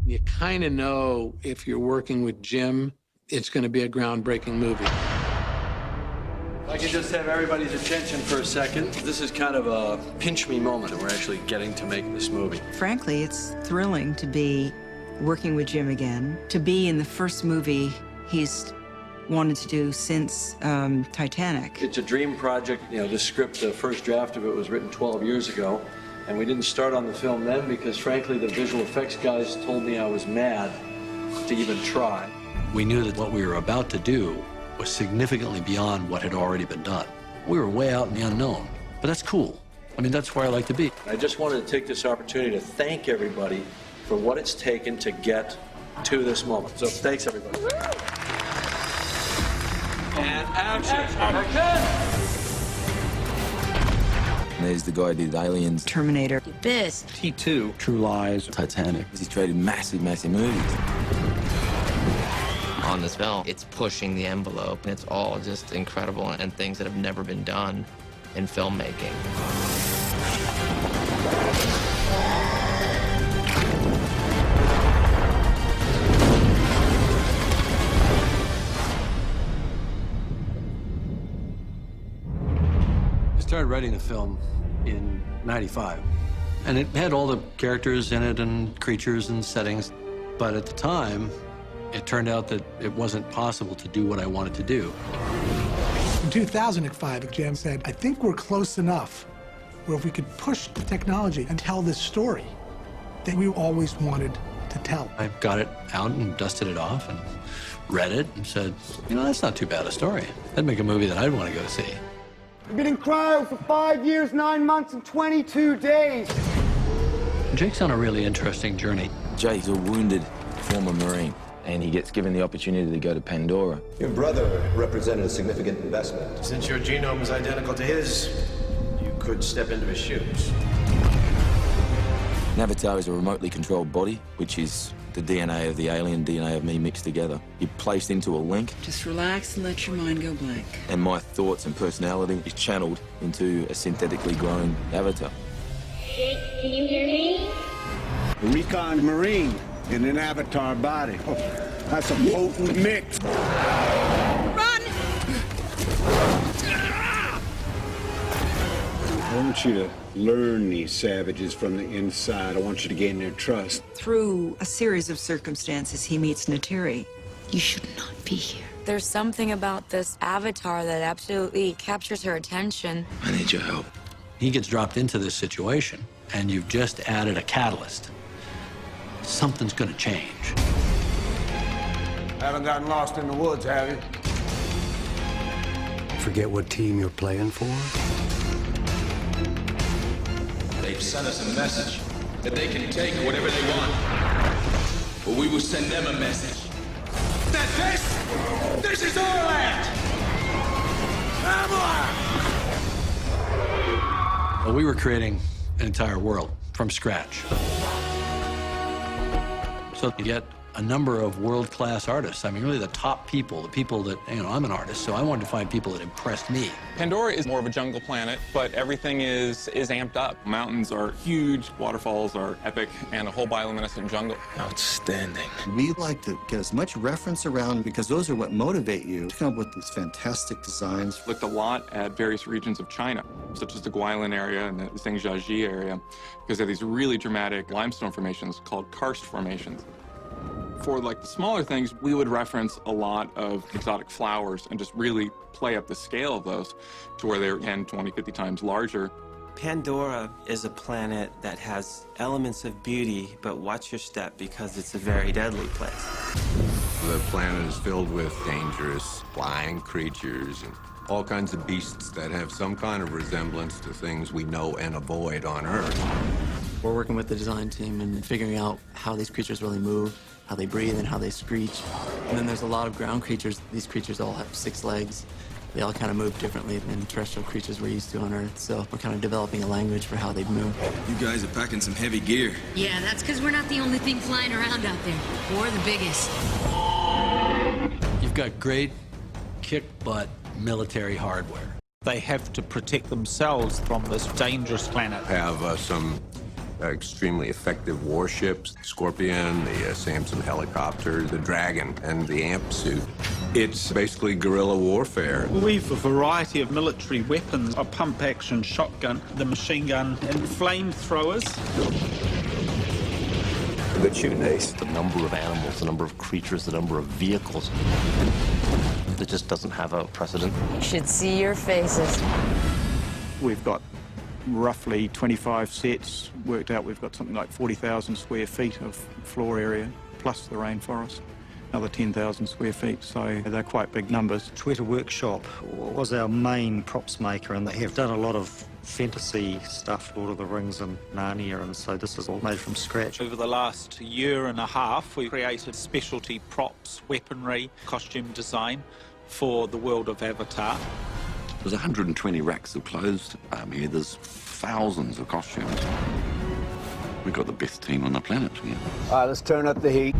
You kind of know if you're working with Jim, it's going to be a groundbreaking movie. If I could just have everybody's attention for a second. This is kind of a pinch me moment, and we're actually getting to make this movie. Frankly, it's thrilling to be working with Jim again, to be in the first movie he's wanted to do since Titanic. It's a dream project. You know, the script, the first draft of it was written 12 years ago, and we didn't start on the film then because, frankly, the visual effects guys told me I was mad to even try. We knew that what we were about to do was significantly beyond what had already been done. We were way out in the unknown, but that's cool. I mean, that's where I like to be. I just wanted to take this opportunity to thank everybody for what it's taken to get to this moment. So thanks, everybody. And action! There's the guy who did Aliens, Terminator. This. T2, True Lies, Titanic. He's created massive, massive movies. On this film, it's pushing the envelope, and it's all just incredible and things that have never been done in filmmaking. I started writing the film in '95, and it had all the characters in it and creatures and settings, but at the time, it turned out that it wasn't possible to do what I wanted to do. In 2005, Jim said, I think we're close enough where if we could push the technology and tell this story that we always wanted to tell. I got it out and dusted it off and read it and said, you know, that's not too bad a story. That'd make a movie that I'd want to go see. I've been in cryo for 5 years, 9 months, and 22 days. Jake's on a really interesting journey. Jake's a wounded former Marine, and he gets given the opportunity to go to Pandora. Your brother represented a significant investment. Since your genome is identical to his, you could step into his shoes. An avatar is a remotely controlled body, which is the DNA of the alien, DNA of me mixed together. You're placed into a link. Just relax and let your mind go blank. And my thoughts and personality is channeled into a synthetically grown avatar. Jake, can you hear me? A recon Marine in an avatar body. Oh, that's a potent mix. Run! I want you to learn these savages from the inside. I want you to gain their trust. Through a series of circumstances, he meets Nateri. You should not be here. There's something about this avatar that absolutely captures her attention. I need your help. He gets dropped into this situation, and you've just added a catalyst. Something's gonna change. Haven't gotten lost in the woods, have you? Forget what team you're playing for? They've sent us a message that they can take whatever they want. But we will send them a message that this is our land. Well, we were creating an entire world from scratch. So you get a number of world-class artists. I mean, really the top people, the people that, you know, I'm an artist, so I wanted to find people that impressed me. Pandora is more of a jungle planet, but everything is amped up. Mountains are huge, waterfalls are epic, and a whole bioluminescent jungle. Outstanding. We like to get as much reference around because those are what motivate you to come up with these fantastic designs. Looked a lot at various regions of China, such as the Guilin area and the Zhangjiajie area, because they have these really dramatic limestone formations called karst formations. For like the smaller things, we would reference a lot of exotic flowers and just really play up the scale of those to where they're 10, 20, 50 times larger. Pandora is a planet that has elements of beauty, but watch your step because it's a very deadly place. The planet is filled with dangerous flying creatures and all kinds of beasts that have some kind of resemblance to things we know and avoid on Earth. We're working with the design team and figuring out how these creatures really move, how they breathe, and how they screech. And then there's a lot of ground creatures. These creatures all have 6 legs. They all kind of move differently than terrestrial creatures we're used to on Earth, so we're kind of developing a language for how they move. You guys are packing some heavy gear. Yeah, that's because we're not the only thing flying around out there. Or the biggest. You've got great kick-butt military hardware. They have to protect themselves from this dangerous planet. Have some extremely effective warships, Scorpion, the Samson helicopter, the Dragon, and the AMP suit. It's basically guerrilla warfare. We've a variety of military weapons, a pump-action shotgun, the machine gun, and flamethrowers. Good shooting days. The number of animals, the number of creatures, the number of vehicles. It just doesn't have a precedent. You should see your faces. We've got roughly 25 sets. Worked out we've got something like 40,000 square feet of floor area, plus the rainforest. Another 10,000 square feet, so they're quite big numbers. Twitter Workshop was our main props maker, and they have done a lot of fantasy stuff, Lord of the Rings and Narnia, and so this is all made from scratch. Over the last year and a half, we created specialty props, weaponry, costume design for the world of Avatar. There's 120 racks of clothes here. There's thousands of costumes. We've got the best team on the planet here. All right, let's turn up the heat.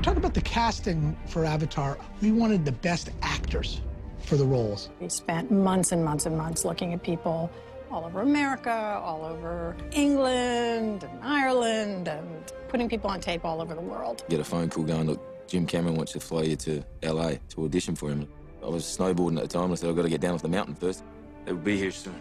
Talk about the casting for Avatar. We wanted the best actors for the roles. We spent months and months and months looking at people all over America, all over England and Ireland, and putting people on tape all over the world. Get a phone call going, look, Jim Cameron wants to fly you to LA to audition for him. I was snowboarding at the time. I said, I've got to get down off the mountain first. They'll be here soon.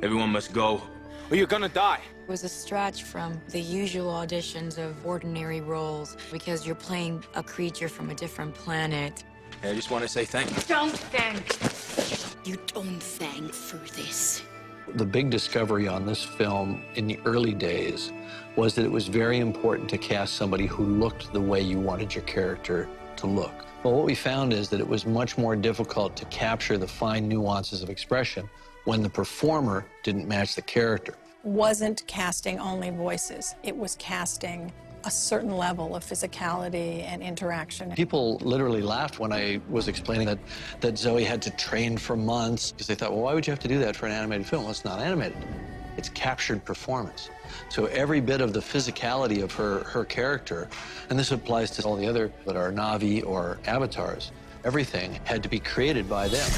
Everyone must go, or you're gonna die. It was a stretch from the usual auditions of ordinary roles because you're playing a creature from a different planet. I just want to say thank you. Don't thank. You don't thank for this. The big discovery on this film in the early days was that it was very important to cast somebody who looked the way you wanted your character to look. Well, what we found is that it was much more difficult to capture the fine nuances of expression when the performer didn't match the character. Wasn't casting only voices. It was casting a certain level of physicality and interaction. People literally laughed when I was explaining that Zoe had to train for months because they thought, well, why would you have to do that for an animated film? Well, it's not animated. It's captured performance. So every bit of the physicality of her character, and this applies to all the other that are Na'vi or avatars, everything had to be created by them.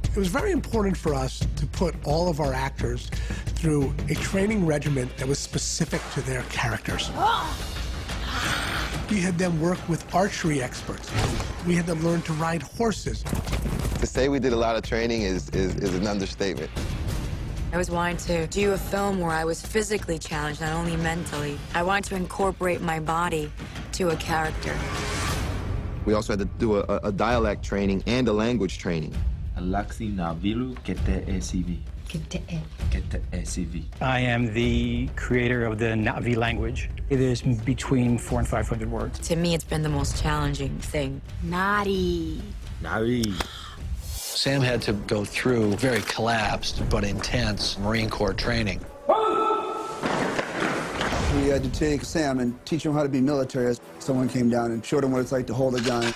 It was very important for us to put all of our actors through a training regimen that was specific to their characters. We had them work with archery experts. We had them learn to ride horses. To say we did a lot of training is an understatement. I was wanting to do a film where I was physically challenged, not only mentally. I wanted to incorporate my body to a character. We also had to do a dialect training and a language training. Alaxi Navilu Kete ECV. Kete ECV. I am the creator of the Na'vi language. It is between 400 and 500 words. To me, it's been the most challenging thing. Nari. Nari. Sam had to go through very collapsed but intense Marine Corps training. We had to take Sam and teach him how to be military. Someone came down and showed him what it's like to hold a gun.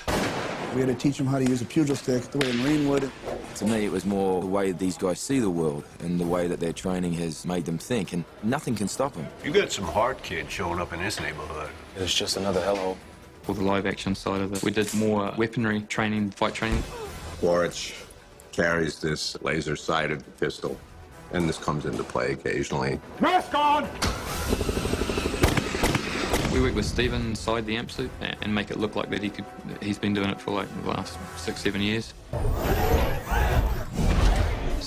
We had to teach him how to use a pugil stick the way a Marine would. To me, it was more the way these guys see the world and the way that their training has made them think, and nothing can stop them. You got some hard kids showing up in this neighborhood. It's just another hellhole. For the live action side of it, we did more weaponry training, fight training. Quaritch carries this laser-sighted pistol, and this comes into play occasionally. Mask on! We work with Stephen inside the amp suit and make it look like that he's been doing it for like the last 6-7 years.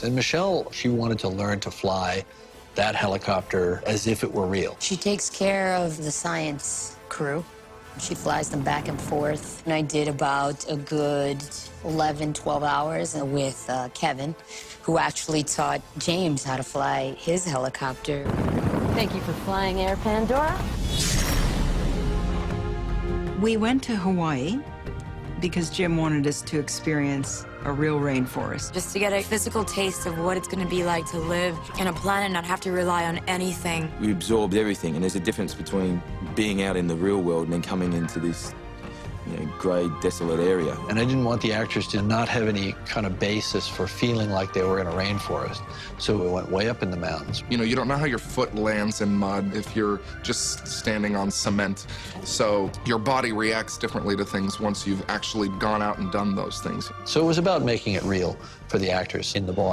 And Michelle, she wanted to learn to fly that helicopter as if it were real. She takes care of the science crew. She flies them back and forth. And I did about a good 11, 12 hours with Kevin, who actually taught James how to fly his helicopter. Thank you for flying Air Pandora. We went to Hawaii because Jim wanted us to experience a real rainforest. Just to get a physical taste of what it's going to be like to live in a planet and not have to rely on anything. We absorbed everything, and there's a difference between being out in the real world and then coming into this grey, desolate area. And I didn't want the actors to not have any kind of basis for feeling like they were in a rainforest. So we went way up in the mountains. You know, you don't know how your foot lands in mud if you're just standing on cement. So your body reacts differently to things once you've actually gone out and done those things. So it was about making it real for the actors in the ball.